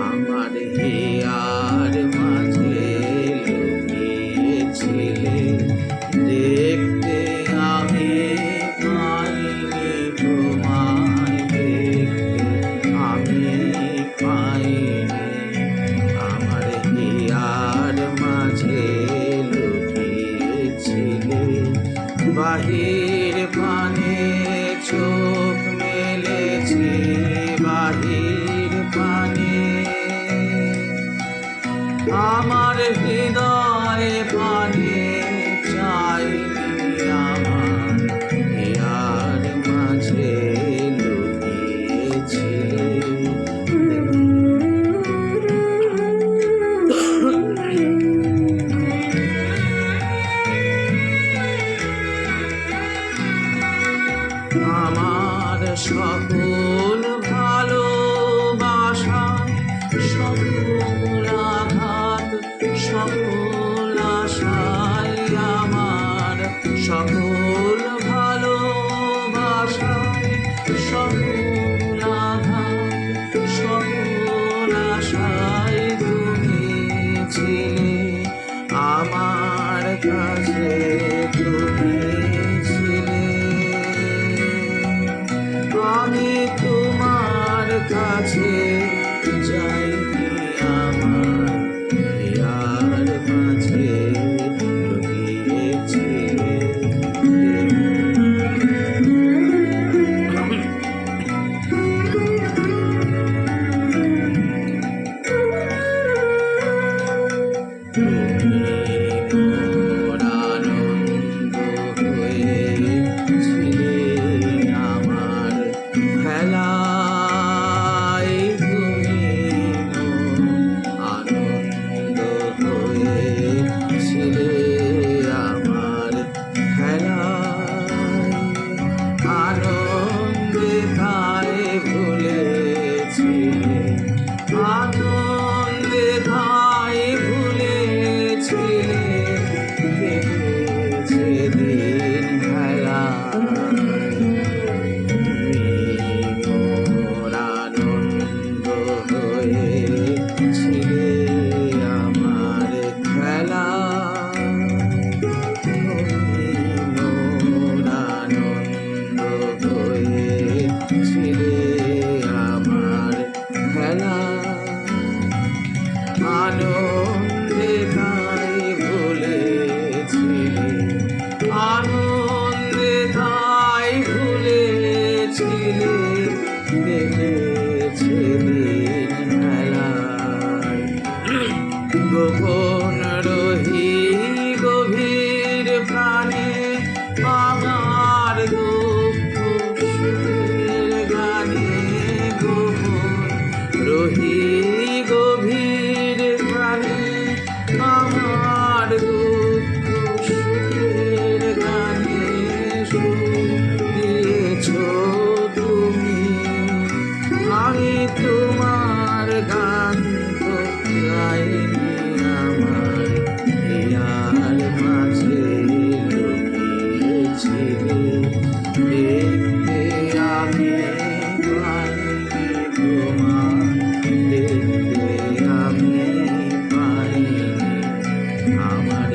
আমার হিয়ার মাঝে লুকিয়েছিলে, দেখতে আমি পাইনি তোমায়, দেখতে আমি পাইনি। আমার হিয়ার মাঝে লুকিয়েছিলে, বাহির পানে চোখ মেলেছি, বাহির পানে আমার হৃদয় পানে চাইনি। আমার হিয়ার মাঝে লুকিয়েছিলে, আমার সকল ভালোবাসা, সকল আঘাত, সকল আশায়, আমার সকল ভালোবাসা, সকল আঘাত, সকল আশায় তুমি ছিলে আমার কাছে, তুমি ছিলে। আমি তোমার কাছে যাইনি, আমার হিয়ার মাঝে লুকিয়েছিলে। তুমি মোর আনন্দ হয়েছিলে, আমার খেলায় তুমি মোর আনন্দ হয়েছিলে, আমার খেলায় আনন্দে তাই ভুলেছিলে, আনন্দে তাই ভুলেছিলে, কেটেছে দিন খেলায়। তুমি মোর আনন্দ হয়েছিলে, আমার খেলায়। তুমি মোর আনন্দ হয়েছিলে, আমার খেলায়। আনন্দে তাই ভুলেছিলে, আনন্দে তাই ভুলেছিলে, কেটেছে দিন খেলায়। গোপন রহি গভীর প্রাণে, আমার দুঃখ সুখের গানে, গোপন রহি গভীর প্রাণে, আমার দুঃখ সুখের গানে সুর দিয়েছ তুমি। আমি তোমার গান তো গাইনি, আমার হিয়ার মাঝে লুকিয়েছিলে, দেখতে আমি পাইনি তোমায়, দেখতে আমি পাইনি। আমার